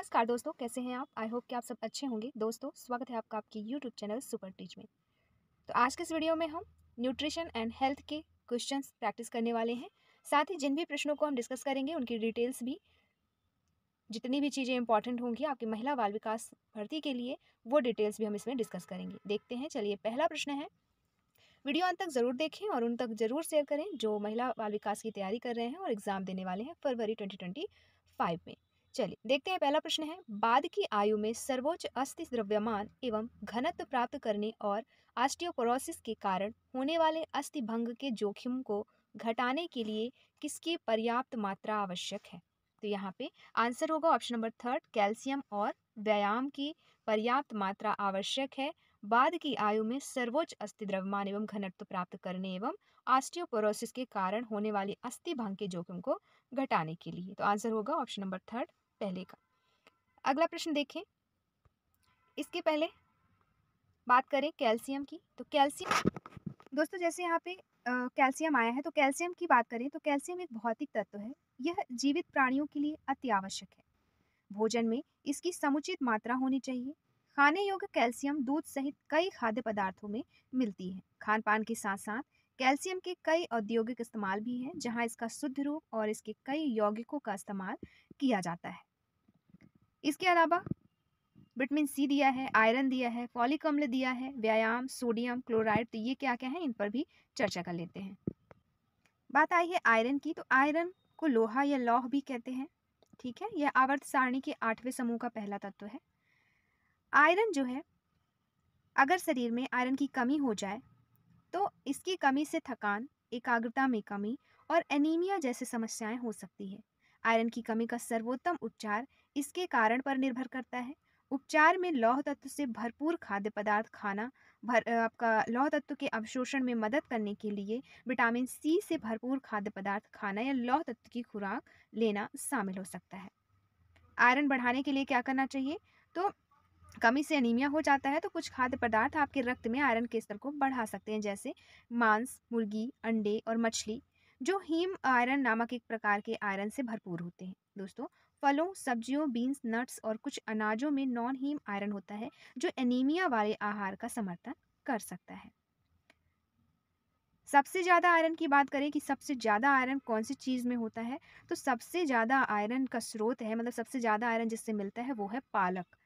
नमस्कार दोस्तों, कैसे हैं आप? आई होप कि आप सब अच्छे होंगे। दोस्तों, स्वागत है आपका आपकी यूट्यूब चैनल सुपर टीच में। तो आज के इस वीडियो में हम न्यूट्रिशन एंड हेल्थ के क्वेश्चंस प्रैक्टिस करने वाले हैं। साथ ही जिन भी प्रश्नों को हम डिस्कस करेंगे उनकी डिटेल्स भी, जितनी भी चीज़ें इंपॉर्टेंट होंगी आपके महिला बाल विकास भर्ती के लिए, वो डिटेल्स भी हम इसमें डिस्कस करेंगे। देखते हैं, चलिए पहला प्रश्न है। वीडियो अंत तक ज़रूर देखें और उन तक ज़रूर शेयर करें जो महिला बाल विकास की तैयारी कर रहे हैं और एग्ज़ाम देने वाले हैं फरवरी 2025 में। चलिए देखते हैं, पहला प्रश्न है। बाद की आयु में सर्वोच्च अस्थि द्रव्यमान एवं घनत्व प्राप्त करने और ऑस्टियोपोरोसिस के कारण होने वाले अस्थि भंग के जोखिम को घटाने के लिए किसकी पर्याप्त मात्रा आवश्यक है? तो यहाँ पे आंसर होगा ऑप्शन नंबर थर्ड, कैल्शियम और व्यायाम की पर्याप्त मात्रा आवश्यक है बाद की आयु में सर्वोच्च अस्थि द्रव्यमान एवं घनत्व प्राप्त करने एवं ऑस्टियोपोरोसिस के कारण होने वाली अस्थि भंग के जोखिम को घटाने के लिए। तो आंसर होगा ऑप्शन नंबर थर्ड, पहले का। अगला प्रश्न देखें। इसके पहले बात करें कैल्शियम की। तो कैल्शियम दोस्तों, जैसे यहाँ पे कैल्शियम आया है, तो कैल्शियम की बात करें तो कैल्शियम एक भौतिक तत्व है। यह जीवित प्राणियों के लिए अति आवश्यक है। भोजन में इसकी समुचित मात्रा होनी चाहिए। खाने योग्य कैल्शियम दूध सहित कई खाद्य पदार्थों में मिलती है। खान पान के साथ साथ कैल्शियम के कई औद्योगिक इस्तेमाल भी हैं, जहां इसका शुद्ध रूप और इसके कई यौगिकों का इस्तेमाल किया जाता है। इसके अलावा विटामिन सी दिया है, आयरन दिया है, फॉलिक अम्ल दिया है, व्यायाम, सोडियम क्लोराइड, तो ये क्या क्या है, इन पर भी चर्चा कर लेते हैं। बात आई है आयरन की। तो आयरन को लोहा या लौह भी कहते हैं। ठीक है, यह आवर्त सारणी के 8वें समूह का पहला तत्व है। आयरन जो है, अगर शरीर में आयरन की कमी हो जाए तो इसकी कमी से थकान, एकाग्रता में कमी और एनीमिया जैसी समस्याएं हो सकती है। आयरन की कमी का सर्वोत्तम उपचार इसके कारण पर निर्भर करता है। उपचार में लौह तत्व से भरपूर खाद्य पदार्थ खाना, आपका लौह तत्व के अवशोषण में मदद करने के लिए विटामिन सी से भरपूर खाद्य पदार्थ खाना या लौह तत्व की खुराक लेना शामिल हो सकता है। आयरन बढ़ाने के लिए क्या करना चाहिए? तो कमी से एनीमिया हो जाता है तो कुछ खाद्य पदार्थ आपके रक्त में आयरन के स्तर को बढ़ा सकते हैं, जैसे मांस, मुर्गी, अंडे और मछली, जो हीम आयरन नामक एक प्रकार के आयरन से भरपूर होते हैं। दोस्तों, फलों, सब्जियों, बीन्स, नट्स और कुछ अनाजों में नॉन हीम आयरन होता है, जो एनीमिया वाले आहार का समर्थन कर सकता है। सबसे ज़्यादा आयरन की बात करें कि सबसे ज़्यादा आयरन कौन सी चीज़ में होता है, तो सबसे ज़्यादा आयरन का स्रोत है, मतलब सबसे ज़्यादा आयरन जिससे मिलता है, वो है पालक।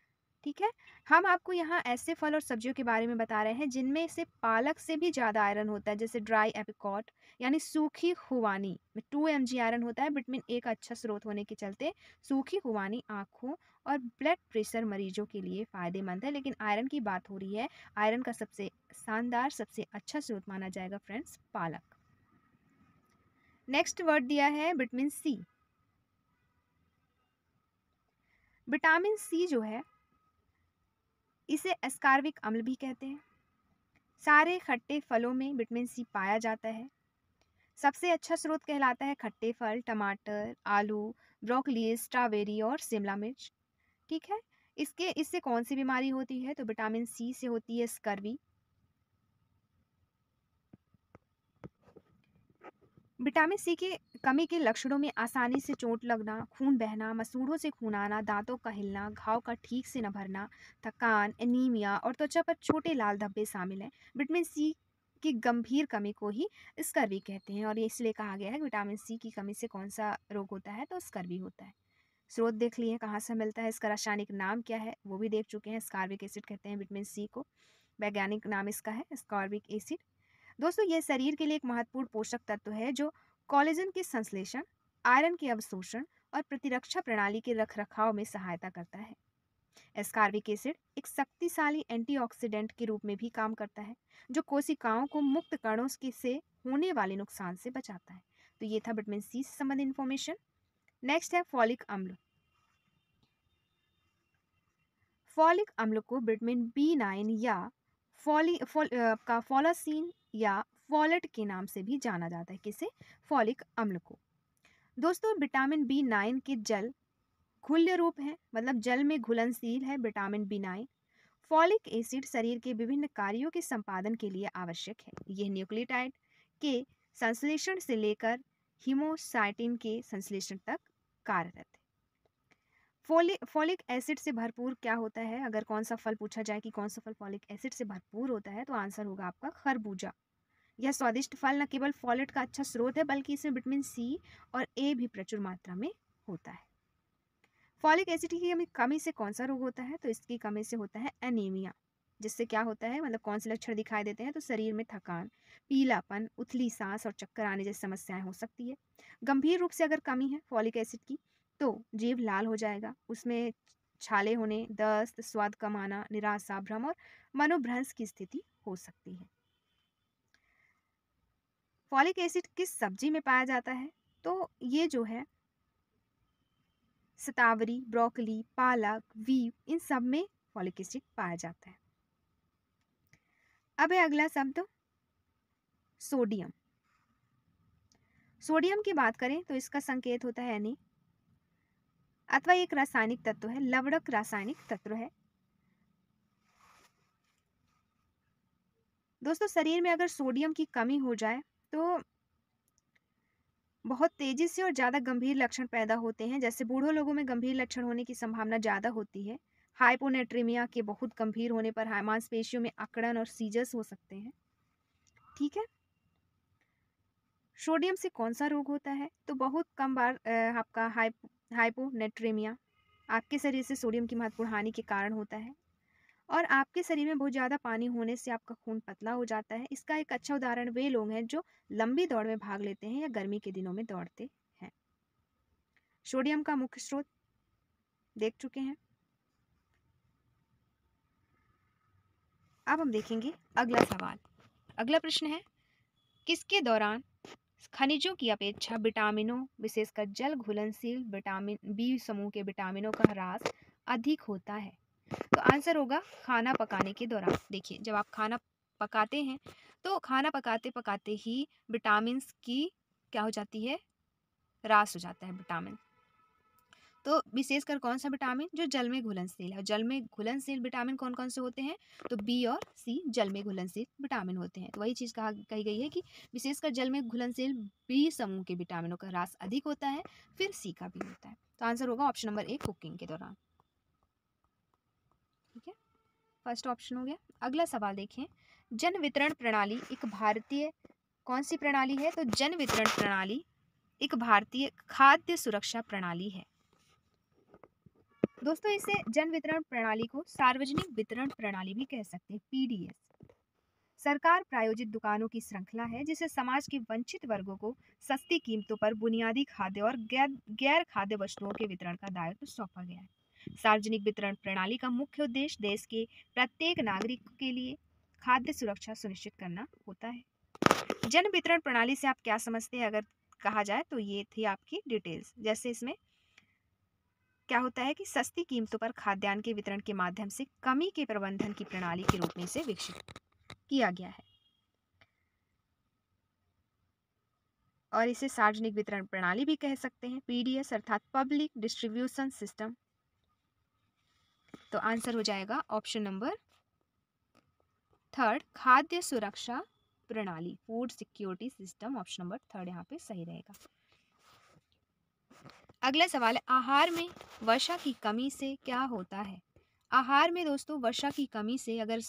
ठीक है, हम आपको यहाँ ऐसे फल और सब्जियों के बारे में बता रहे हैं जिनमें से पालक से भी ज़्यादा आयरन होता है, जैसे ड्राई एप्रिकॉट यानी सूखी खुबानी में 2 mg आयरन होता है। विटामिन ए का अच्छा स्रोत होने के चलते सूखी खुबानी आँखों और ब्लड प्रेशर मरीजों के लिए फ़ायदेमंद है। लेकिन आयरन की बात हो रही है, आयरन का सबसे शानदार, सबसे अच्छा स्रोत माना जाएगा फ्रेंड्स, पालक। नेक्स्ट वर्ड दिया है विटामिन सी। विटामिन सी जो है, इसे एस्कार्बिक अम्ल भी कहते हैं। सारे खट्टे फलों में विटामिन सी पाया जाता है। सबसे अच्छा स्रोत कहलाता है खट्टे फल, टमाटर, आलू, ब्रोकली, स्ट्रॉबेरी और शिमला मिर्च। ठीक है, इससे कौन सी बीमारी होती है? तो विटामिन सी से होती है स्कर्वी। विटामिन सी की कमी के लक्षणों में आसानी से चोट लगना, खून बहना, मसूड़ों से खून आना, दांतों का हिलना, घाव का ठीक से न भरना, थकान, एनीमिया और त्वचा पर छोटे लाल धब्बे शामिल हैं। विटामिन सी की गंभीर कमी को ही स्कर्वी कहते हैं और ये इसलिए कहा गया है कि विटामिन सी की कमी से कौन सा रोग होता है? तो स्कर्वी होता है। स्रोत देख लिए कहाँ से मिलता है, इसका रासायनिक नाम क्या है वो भी देख चुके हैं। स्कॉर्बिक एसिड कहते हैं विटामिन सी को, वैज्ञानिक नाम इसका है स्कॉर्बिक एसिड। दोस्तों, यह शरीर के लिए एक महत्वपूर्ण पोषक तत्व है जो कोलेजन के संश्लेषण, आयरन के अवशोषण और प्रतिरक्षा प्रणाली के रखरखाव में सहायता करता है। एस्कार्बिक एसिड एक शक्तिशाली एंटीऑक्सीडेंट के रूप में भी काम करता है, जो कोशिकाओं को मुक्त कणों से होने वाले नुकसान से बचाता है। तो ये था विटामिन सी से संबंधित इन्फॉर्मेशन। नेक्स्ट है फॉलिक अम्ल। फॉलिक अम्ल को विटामिन B9 या फॉलासीन या फॉलेट के नाम से भी जाना जाता है। किसे? फॉलिक अम्ल को। दोस्तों, विटामिन B9 के जल घुल्य रूप है, मतलब जल में घुलनशील है विटामिन B9। फॉलिक एसिड शरीर के विभिन्न कार्यों के संपादन के लिए आवश्यक है। यह न्यूक्लियोटाइड के संश्लेषण से लेकर हीमोसाइटिन के संश्लेषण तक कार्यरत है। फॉलिक एसिड से भरपूर क्या होता है? अगर कौन सा फल पूछा जाए कि कौन सा फल फॉलिक एसिड से भरपूर होता है, तो आंसर होगा आपका खरबूजा। यह स्वादिष्ट फल न केवल फॉलेट का अच्छा स्रोत है, बल्कि इसमें विटामिन सी और ए भी प्रचुर मात्रा में होता है। फॉलिक एसिड की कमी से कौन सा रोग होता है? तो इसकी कमी से होता है एनीमिया। जिससे क्या होता है, मतलब कौन से लक्षण दिखाई देते हैं? तो शरीर में थकान, पीलापन, उथली सांस और चक्कर आने जैसी समस्याएं हो सकती है। गंभीर रूप से अगर कमी है फॉलिक एसिड की, तो जीभ लाल हो जाएगा, उसमें छाले होने, दस्त, स्वाद कम आना, निराशा, भ्रम और मनोभ्रंश की स्थिति हो सकती है। फॉलिक एसिड किस सब्जी में पाया जाता है? तो ये जो है शतावरी, ब्रोकली, पालक, वीव, इन सब में फॉलिक एसिड पाया जाता है। अब है अगला शब्द सोडियम। सोडियम की बात करें तो इसका संकेत होता है Na, अथवा एक रासायनिक तत्व है, लवणक रासायनिक तत्व है। दोस्तों शरीर में अगर सोडियम की कमी हो जाए तो बहुत तेजी से और ज़्यादा गंभीर लक्षण पैदा होते हैं। जैसे बूढ़ों लोगों में गंभीर लक्षण होने की संभावना ज़्यादा होती है। हाइपोनेट्रीमिया के बहुत गंभीर होने पर मांसपेशियों में अकड़न और सीजर्स हो सकते हैं। ठीक है। सोडियम से कौन सा रोग होता है? तो बहुत कम बार आपका हाइपोनेट्रीमिया आपके शरीर से सोडियम की महत्वपूर्ण हानि के कारण होता है। और आपके शरीर में बहुत ज़्यादा पानी होने से आपका खून पतला हो जाता है। इसका एक अच्छा उदाहरण वे लोग हैं जो लंबी दौड़ में भाग लेते हैं या गर्मी के दिनों में दौड़ते हैं। सोडियम का मुख्य स्रोत देख चुके हैं। अब हम देखेंगे अगला सवाल। अगला प्रश्न है, किसके दौरान खनिजों की अपेक्षा विटामिनों, विशेषकर जल घुलनशील विटामिन बी समूह के विटामिनों का ह्रास अधिक होता है? तो आंसर होगा खाना पकाने के दौरान। देखिए जब आप खाना पकाते हैं तो खाना पकाते पकाते ही विटामिन की क्या हो जाती है, ह्रास हो जाता है विटामिन। तो विशेषकर कौन सा विटामिन? जो जल में घुलनशील है। जल में घुलनशील विटामिन कौन कौन से होते हैं? तो बी और सी जल में घुलनशील विटामिन होते हैं। तो वही चीज़ कही गई है कि विशेषकर जल में घुलनशील बी समूह के विटामिनों का ह्रास अधिक होता है, फिर सी का भी होता है। तो आंसर होगा ऑप्शन नंबर ए, कुकिंग के दौरान। ठीक है, फर्स्ट ऑप्शन हो गया। अगला सवाल देखें, जन वितरण प्रणाली एक भारतीय कौन सी प्रणाली है? तो जन वितरण प्रणाली एक भारतीय खाद्य सुरक्षा प्रणाली है। दोस्तों इसे जन वितरण प्रणाली को सार्वजनिक वितरण प्रणाली भी कह सकते हैं, पीडीएस। सरकार प्रायोजित दुकानों की श्रृंखला है जिसे समाज के वंचित वर्गों को सस्ती कीमतों पर बुनियादी खाद्य और गैर खाद्य वस्तुओं के वितरण का दायित्व सौंपा गया है। सार्वजनिक वितरण प्रणाली का मुख्य उद्देश्य देश के प्रत्येक नागरिक के लिए खाद्य सुरक्षा सुनिश्चित करना होता है। जन वितरण प्रणाली से आप क्या समझते हैं अगर कहा जाए तो ये थी आपकी डिटेल्स। जैसे इसमें क्या होता है कि सस्ती कीमतों पर खाद्यान्न के वितरण के माध्यम से कमी के प्रबंधन की प्रणाली के रूप में इसे विकसित किया गया है और इसे सार्वजनिक वितरण प्रणाली भी कह सकते हैं, पीडीएस अर्थात पब्लिक डिस्ट्रीब्यूशन सिस्टम। तो आंसर हो जाएगा ऑप्शन नंबर थर्ड, खाद्य सुरक्षा प्रणाली, food security system. Option number third यहाँ पे सही रहेगा। अगला सवाल है, आहार में वर्षा की कमी से क्या होता है? आहार में दोस्तों वर्षा की कमी से अगर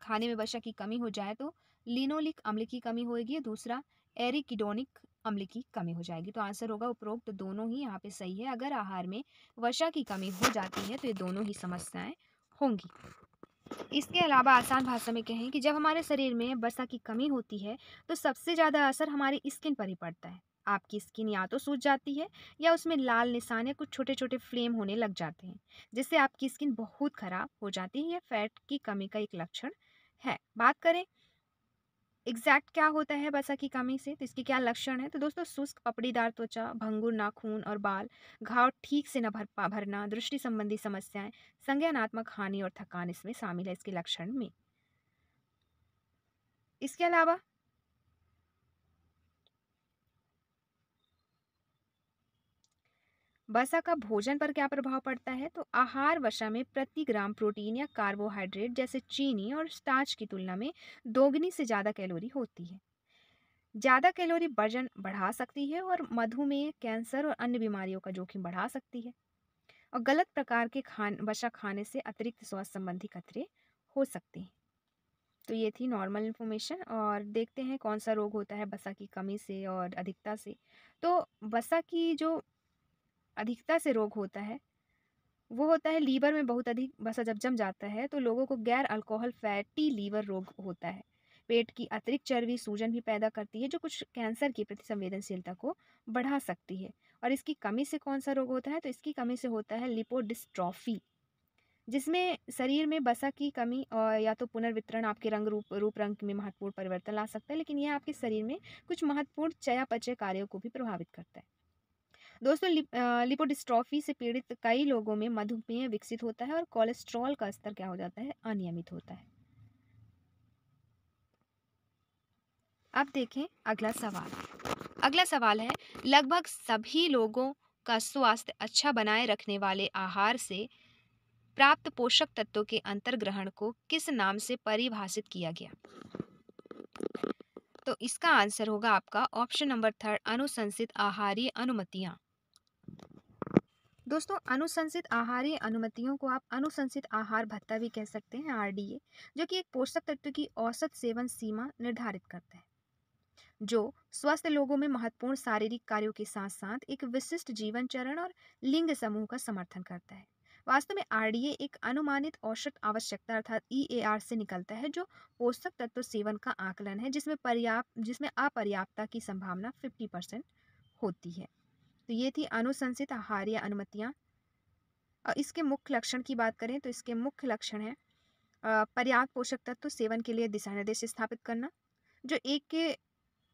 खाने में वर्षा की कमी हो जाए तो लिनोलिक अम्ल की कमी होगी, दूसरा एरिकिडोनिक अम्ल की कमी हो जाएगी। तो आंसर होगा उपरोक्त दोनों ही यहाँ पे सही है। अगर आहार में वर्षा की कमी हो जाती है तो ये दोनों ही समस्याएं होंगी। इसके अलावा आसान भाषा में कहें कि जब हमारे शरीर में वर्षा की कमी होती है तो सबसे ज़्यादा असर हमारी स्किन पर ही पड़ता है। आपकी स्किन या तो सूज जाती है या उसमें लाल निशान या कुछ छोटे छोटे फ्लेम होने लग जाते हैं, जिससे आपकी स्किन बहुत खराब हो जाती है। यह फैट की कमी का एक लक्षण है। बात करें एग्जैक्ट क्या होता है वर्षा की कमी से, तो इसके क्या लक्षण है? तो दोस्तों शुष्क पपड़ीदार त्वचा, भंगुर नाखून और बाल, घाव ठीक से न भरना, दृष्टि संबंधी समस्याएं, संज्ञानात्मक हानि और थकान इसमें शामिल है इसके लक्षण में। इसके अलावा वसा का भोजन पर क्या प्रभाव पड़ता है? तो आहार वसा में प्रति ग्राम प्रोटीन या कार्बोहाइड्रेट जैसे चीनी और स्टार्च की तुलना में दोगुनी से ज़्यादा कैलोरी होती है। ज़्यादा कैलोरी वजन बढ़ा सकती है और मधुमेह, कैंसर और अन्य बीमारियों का जोखिम बढ़ा सकती है। और गलत प्रकार के वसा खाने से अतिरिक्त स्वास्थ्य संबंधी खतरे हो सकते हैं। तो ये थी नॉर्मल इन्फॉर्मेशन। और देखते हैं कौन सा रोग होता है वसा की कमी से और अधिकता से। तो वसा की जो अधिकता से रोग होता है वो होता है लीवर में बहुत अधिक वसा जब जम जाता है तो लोगों को गैर अल्कोहल फैटी लीवर रोग होता है। पेट की अतिरिक्त चर्बी सूजन भी पैदा करती है जो कुछ कैंसर की प्रति संवेदनशीलता को बढ़ा सकती है। और इसकी कमी से कौन सा रोग होता है, तो इसकी कमी से होता है लिपोडिस्ट्रॉफी, जिसमें शरीर में वसा की कमी और या तो पुनर्वितरण आपके रूप रंग में महत्वपूर्ण परिवर्तन ला सकता है, लेकिन यह आपके शरीर में कुछ महत्वपूर्ण चयापचय कार्यों को भी प्रभावित करता है। दोस्तों लिपोडिस्ट्रॉफी से पीड़ित कई लोगों में मधुमेह विकसित होता है और कोलेस्ट्रॉल का स्तर क्या हो जाता है, अनियमित होता है। अब देखें अगला सवाल। अगला सवाल है, लगभग सभी लोगों का स्वास्थ्य अच्छा बनाए रखने वाले आहार से प्राप्त पोषक तत्वों के अंतर्ग्रहण को किस नाम से परिभाषित किया गया? तो इसका आंसर होगा आपका ऑप्शन नंबर 3, अनुशंसित आहारीय अनुमतियां। दोस्तों अनुशंसित आहारीय अनुमतियों को आप अनुशंसित आहार भत्ता भी कह सकते हैं, आरडीए, जो कि एक पोषक तत्व की औसत सेवन सीमा निर्धारित करता है, जो स्वस्थ लोगों में महत्वपूर्ण शारीरिक कार्यों के साथ साथ एक विशिष्ट जीवन चरण और लिंग समूह का समर्थन करता है। वास्तव में आरडीए एक अनुमानित औसत आवश्यकता अर्थात ईएआर से निकलता है, जो पोषक तत्व सेवन का आकलन है जिसमें अपर्याप्तता की संभावना 50% होती है। तो ये थी अनुशंसित आहारीय अनुमतियाँ। और इसके मुख्य लक्षण की बात करें तो इसके मुख्य लक्षण है पर्याप्त पोषक तत्व सेवन के लिए दिशा निर्देश स्थापित करना, जो एक के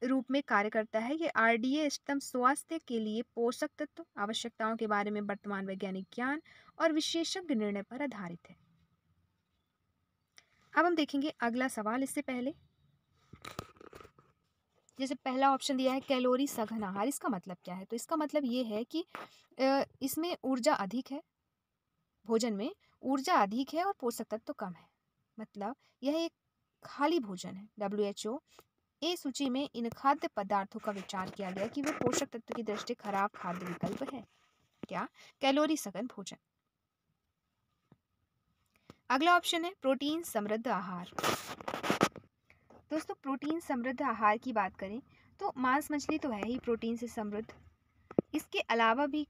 रूप में कार्य करता है। ये आरडीए इष्टतम स्वास्थ्य के लिए पोषक तत्व आवश्यकताओं के बारे में वर्तमान वैज्ञानिक ज्ञान और विशेषज्ञ निर्णय पर आधारित है। अब हम देखेंगे अगला सवाल। इससे पहले जैसे पहला ऑप्शन दिया है कैलोरी सघन आहार, इसका मतलब क्या है? तो इसका मतलब ये है कि इसमें ऊर्जा अधिक है, भोजन में ऊर्जा अधिक है और पोषक तत्व कम है। मतलब यह एक खाली भोजन है। WHO ए सूची में इन खाद्य पदार्थों का विचार किया गया कि वे पोषक तत्व की दृष्टि खराब खाद्य विकल्प है। क्या? कैलोरी सघन भोजन। अगला ऑप्शन है प्रोटीन समृद्ध आहार। दोस्तों प्रोटीन समृद्ध आहार की बात करें तो मांस मछली तो है ही प्रोटीन से समृद्ध। इसके अलावा भी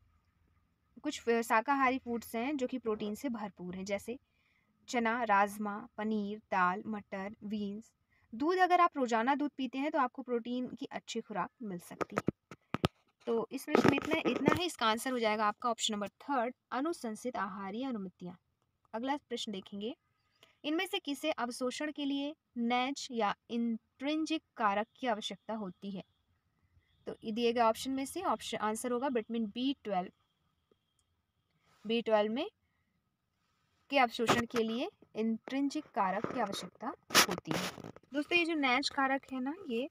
कुछ शाकाहारी फूड्स हैं जो कि प्रोटीन से भरपूर हैं, जैसे चना, राजमा, पनीर, दाल, मटर, बीन्स। दूध, अगर आप रोजाना दूध पीते हैं तो आपको प्रोटीन की अच्छी खुराक मिल सकती है। तो इस प्रश्न में इतना है। इसका आंसर हो जाएगा आपका ऑप्शन नंबर 3, अनुशंसित आहारीय अनुमतियां। अगला प्रश्न देखेंगे, इनमें से किसे अवशोषण के लिए नैच या इंट्रिंसिक कारक की आवश्यकता होती है? तो दिए गए ऑप्शन में से ऑप्शन आंसर होगा विटामिन B12 में के अवशोषण के लिए इंट्रिंसिक कारक की आवश्यकता होती है। दोस्तों ये जो नैच कारक है ना, ये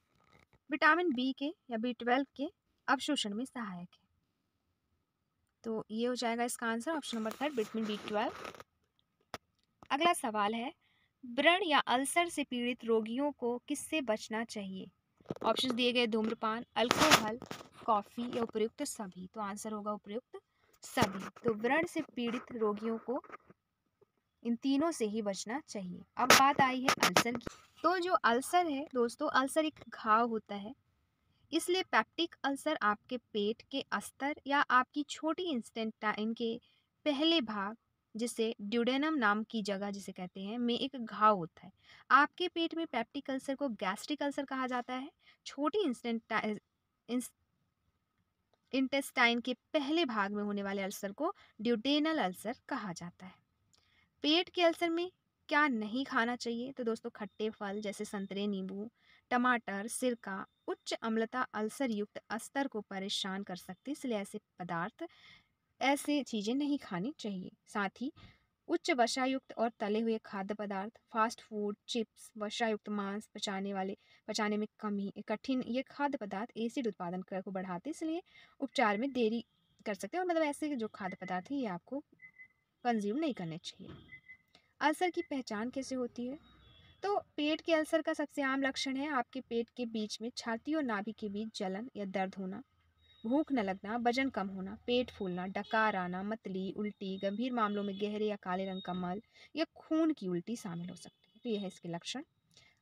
विटामिन बी के या B12 के अवशोषण में सहायक है। तो ये हो जाएगा इसका answer option number 3, vitamin B12। अगला सवाल है, व्रण या अल्सर से पीड़ित रोगियों को किससे बचना चाहिए? ऑप्शन दिए गए धूम्रपान, अल्कोहल, कॉफी या उपयुक्त सभी। तो आंसर होगा उपयुक्त सभी। तो व्रण से पीड़ित रोगियों को इन तीनों से ही बचना चाहिए। अब बात आई है अल्सर की। तो जो अल्सर है दोस्तों, अल्सर एक घाव होता है, इसलिए पेप्टिक अल्सर आपके पेट के अस्तर या आपकी छोटी इंटेस्टाइन के पहले भाग, जिसे ड्यूडेनम नाम की जगह जिसे कहते हैं, में एक घाव होता है। आपके पेट में पेप्टिक अल्सर को गैस्ट्रिक अल्सर कहा जाता है। छोटी इंटेस्टाइन के पहले भाग में होने वाले अल्सर को ड्यूडेनल अल्सर कहा जाता है। पेट के अल्सर में क्या नहीं खाना चाहिए? तो दोस्तों खट्टे फल जैसे संतरे, नींबू, टमाटर, सिरका उच्च अम्लता अल्सर युक्त अस्तर को परेशान कर सकते, इसलिए ऐसे चीज़ें नहीं खानी चाहिए। साथ ही उच्च वसायुक्त और तले हुए खाद्य पदार्थ, फास्ट फूड, चिप्स, वसायुक्त मांस, पचाने में कठिन ये खाद्य पदार्थ एसिड उत्पादन को बढ़ाते, इसलिए उपचार में देरी कर सकते हैं। और मतलब ऐसे जो खाद्य पदार्थ हैं ये आपको कंज्यूम नहीं करने चाहिए। अल्सर की पहचान कैसे होती है? तो पेट के अल्सर का सबसे आम लक्षण है आपके पेट के बीच में छाती और नाभि के बीच जलन या दर्द होना। भूख न लगना, वजन कम होना, पेट फूलना, डकार आना, मतली, उल्टी, गंभीर मामलों में गहरे या काले रंग का मल या खून की उल्टी शामिल हो सकती है। तो यह है इसके लक्षण।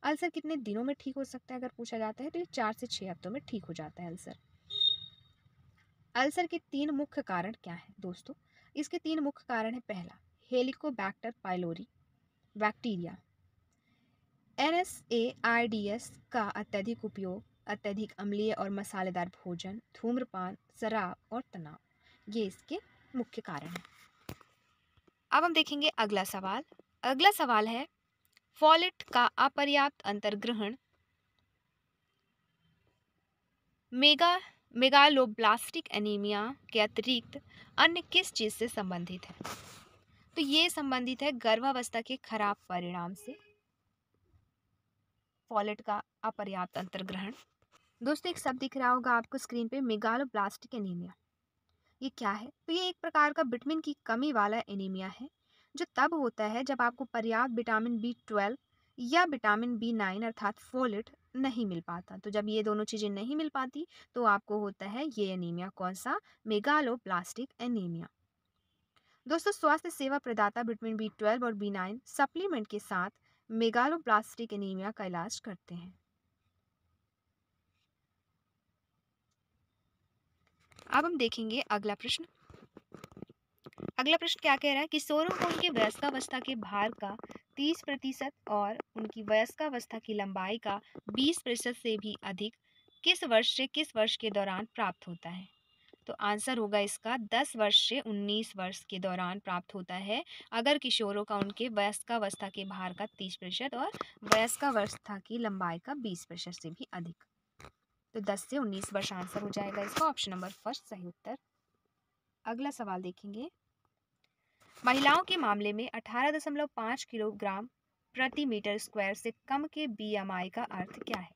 अल्सर कितने दिनों में ठीक हो सकता है अगर पूछा जाता है तो ये 4 से 6 हफ्तों में ठीक हो जाता है अल्सर। अल्सर के 3 मुख्य कारण क्या हैं दोस्तों? इसके 3 मुख्य कारण है। पहला, हेलिकोबैक्टर पाइलोरी बैक्टीरिया। NSAIDs का अत्यधिक उपयोग, अत्यधिक अम्लीय और मसालेदार भोजन, धूम्रपान, शराब और तनाव, ये इसके मुख्य कारण हैं। अब हम देखेंगे अगला सवाल। अगला सवाल है, फोलेट का अपर्याप्त अंतर्ग्रहण मेगालोब्लास्टिक एनीमिया के अतिरिक्त अन्य किस चीज से संबंधित है? तो ये संबंधित है गर्भावस्था के खराब परिणाम से, फोलेट का अपर्याप्त अंतर्ग्रहण। दोस्तों एक शब्द दिख रहा होगा आपको स्क्रीन पे, मेगालोब्लास्टिक एनीमिया। ये क्या है? तो ये एक प्रकार का विटामिन की कमी वाला एनीमिया है जो तब होता है जब आपको पर्याप्त विटामिन B12 या विटामिन B9 अर्थात फोलेट नहीं मिल पाता। तो जब ये दोनों चीज़ें नहीं मिल पाती तो आपको होता है ये एनीमिया। कौन सा? Megaloblastic anaemia. दोस्तों स्वास्थ्य सेवा प्रदाता विटामिन B12 और B9 सप्लीमेंट के साथ मेगालोब्लास्टिक एनीमिया का इलाज करते हैं। अब हम देखेंगे अगला प्रश्न। अगला प्रश्न क्या कह रहा है? किशोरों को उनके वयस्कावस्था के भार का 30% और उनकी वयस्कावस्था की लंबाई का 20% से भी अधिक किस वर्ष से किस वर्ष के दौरान प्राप्त होता है? तो आंसर होगा इसका 10 वर्ष से 19 वर्ष के दौरान प्राप्त होता है अगर किशोरों का उनके वयस्कावस्था के भार का 30% और वयस्कावस्था की लंबाई का 20% से भी अधिक। तो 10 से 19 वर्ष आंसर हो जाएगा इसका, ऑप्शन नंबर फर्स्ट सही उत्तर। अगला सवाल देखेंगे। महिलाओं के मामले में 18.5 किलोग्राम प्रति मीटर स्क्वायर से कम के BMI का अर्थ क्या है?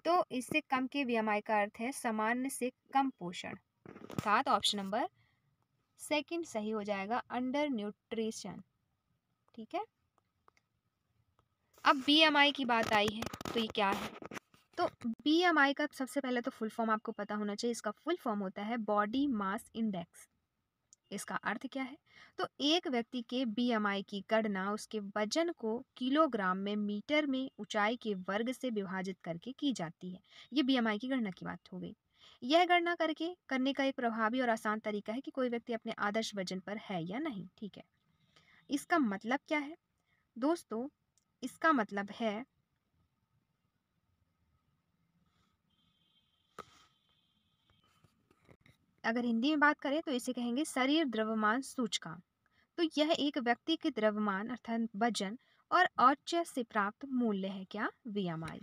तो इससे कम के BMI का अर्थ है सामान्य से कम पोषण, अर्थात ऑप्शन नंबर सेकंड सही हो जाएगा, अंडर न्यूट्रिशन। ठीक है। अब BMI की बात आई है तो ये क्या है? तो BMI का सबसे पहले तो फुल फॉर्म आपको पता होना चाहिए। इसका फुल फॉर्म होता है बॉडी मास इंडेक्स। इसका अर्थ क्या है? तो एक व्यक्ति के BMI की गणना उसके वजन को किलोग्राम में मीटर में ऊंचाई के वर्ग से विभाजित करके की जाती है। ये BMI की गणना की बात हो गई। यह गणना करने का एक प्रभावी और आसान तरीका है कि कोई व्यक्ति अपने आदर्श वजन पर है या नहीं। ठीक है। इसका मतलब क्या है दोस्तों? इसका मतलब है अगर हिंदी में बात करें तो इसे कहेंगे शरीर द्रव्यमान सूचकांक। तो यह एक व्यक्ति के द्रव्यमान अर्थात वजन और औच्च से प्राप्त मूल्य है। क्या? BMI।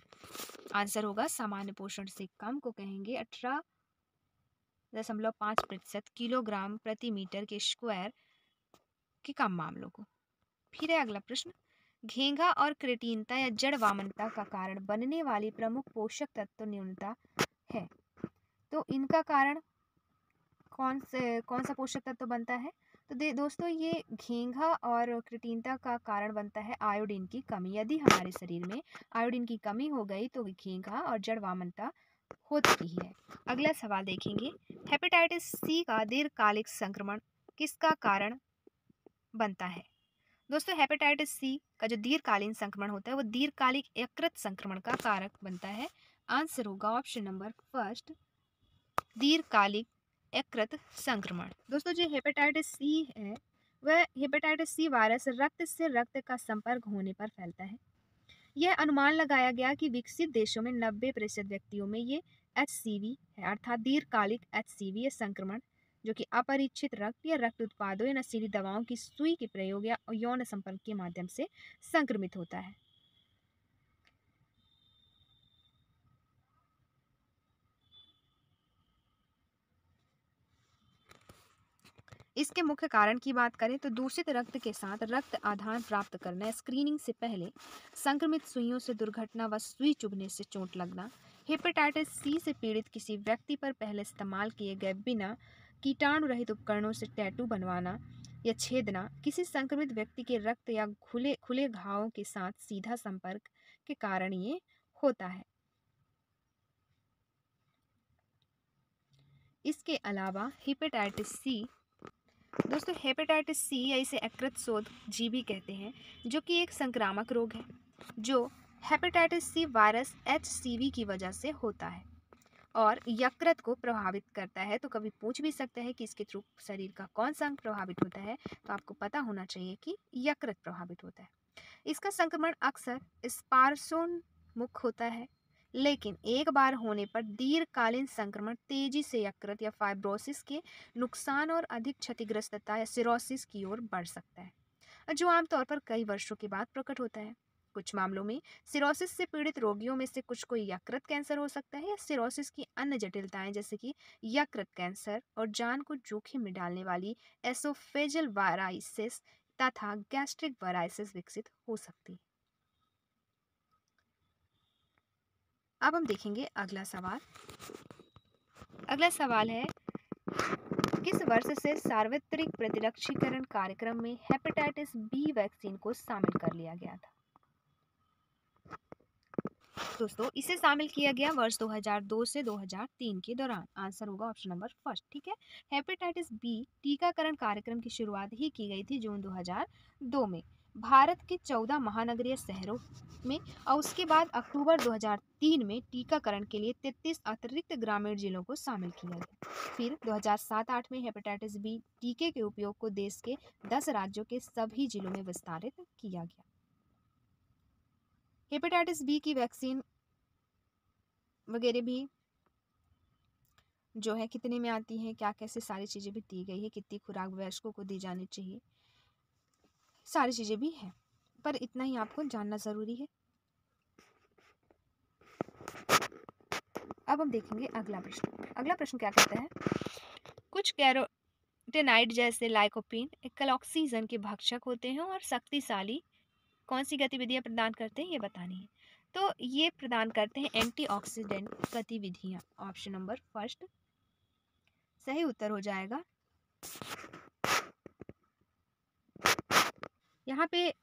आंसर होगा सामान्य पोषण से कम को कहेंगे 18.5% किलोग्राम प्रति मीटर के स्क्वायर के कम मामलों को। फिर है अगला प्रश्न। घेंघा और क्रेटीनता या जड़ वामनता का कारण बनने वाली प्रमुख पोषक तत्व न्यूनता है। तो इनका कारण कौन सा पोषक तत्व बनता है? तो दोस्तों ये घेंघा और क्रिटीनता का कारण बनता है आयोडीन की कमी। यदि हमारे शरीर में आयोडीन की कमी हो गई तो घेंघा और जड़ वामनता होती ही है। अगला सवाल देखेंगे। हेपेटाइटिस सी का दीर्घकालिक संक्रमण किसका कारण बनता है? दोस्तों हेपेटाइटिस सी का जो दीर्घकालीन संक्रमण होता है वो दीर्घकालिक यकृत संक्रमण का कारक बनता है। आंसर होगा ऑप्शन नंबर फर्स्ट, दीर्घकालिक यकृत संक्रमण। दोस्तों जो हेपेटाइटिस सी है वह हेपेटाइटिस सी वायरस रक्त से रक्त का संपर्क होने पर फैलता है। यह अनुमान लगाया गया कि विकसित देशों में 90% व्यक्तियों में ये HCV है अर्थात दीर्घकालिक HCV संक्रमण जो कि अपरिचित रक्त या रक्त उत्पादों या नशीली दवाओं की सुई के प्रयोग या यौन संपर्क के माध्यम से संक्रमित होता है। इसके मुख्य कारण की बात करें तो दूषित रक्त के साथ रक्त आधान प्राप्त करना, स्क्रीनिंग से पहले संक्रमित सुइयों से दुर्घटना व सुई चुभने से चोट लगना, हेपेटाइटिस सी से पीड़ित किसी व्यक्ति पर पहले इस्तेमाल किए गए बिना कीटाणु रहित उपकरणों से टैटू बनवाना या छेदना, किसी संक्रमित व्यक्ति के रक्त या खुले घावों के साथ सीधा संपर्क के कारण ये होता है। इसके अलावा हेपेटाइटिस सी, दोस्तों हेपेटाइटिस सी या इसे यकृत शोथ जी भी कहते हैं, जो कि एक संक्रामक रोग है जो हेपेटाइटिस सी वायरस HCV की वजह से होता है और यकृत को प्रभावित करता है। तो कभी पूछ भी सकते हैं कि इसके थ्रू शरीर का कौन सा अंग प्रभावित होता है, तो आपको पता होना चाहिए कि यकृत प्रभावित होता है। इसका संक्रमण अक्सर स्पार्शोन्मुख होता है, लेकिन एक बार होने पर दीर्घकालीन संक्रमण तेजी से यकृत या फाइब्रोसिस के नुकसान और अधिक क्षतिग्रस्तता या सिरोसिस की ओर बढ़ सकता है, जो आमतौर पर कई वर्षों के बाद प्रकट होता है। कुछ मामलों में सिरोसिस से पीड़ित रोगियों में से कुछ को यकृत कैंसर हो सकता है या सिरोसिस की अन्य जटिलताएं जैसे कि यकृत कैंसर और जान को जोखिम में डालने वाली एसोफेजल वायराइसिस तथा गैस्ट्रिक वायराइसिस विकसित हो सकती है। अब हम देखेंगे अगला सवाल। अगला सवाल है, किस वर्ष से सार्वत्रिक प्रतिरक्षीकरण कार्यक्रम में हेपेटाइटिस बी वैक्सीन को शामिल कर लिया गया था? दोस्तों इसे शामिल किया गया वर्ष 2002 से 2003 के दौरान। आंसर होगा ऑप्शन नंबर फर्स्ट। ठीक है, हेपेटाइटिस बी टीकाकरण कार्यक्रम की शुरुआत ही की गई थी जून 2002 में भारत के 14 महानगरीय शहरों में, और उसके बाद अक्टूबर 2003 में टीकाकरण के लिए 33 अतिरिक्त ग्रामीण जिलों को शामिल किया गया। फिर 2007-08 में हेपेटाइटिस बी टीके के उपयोग को देश के 10 राज्यों के सभी जिलों में विस्तारित किया गया। हेपेटाइटिस बी की वैक्सीन वगैरह भी जो है कितने में आती है, क्या कैसे सारी चीज़ें भी दी गई है, कितनी खुराक वयस्कों को दी जानी चाहिए, सारी चीज़ें भी हैं, पर इतना ही आपको जानना ज़रूरी है। अब हम देखेंगे अगला प्रश्न। अगला प्रश्न क्या कहता है, कुछ कैरोटेनाइड जैसे लाइकोपीन एकल ऑक्सीजन के भक्षक होते हैं और शक्तिशाली कौन सी गतिविधियां प्रदान करते हैं ये बतानी है। तो ये प्रदान करते हैं एंटीऑक्सीडेंट गतिविधियां। ऑप्शन नंबर फर्स्ट सही उत्तर हो जाएगा। यहाँ पे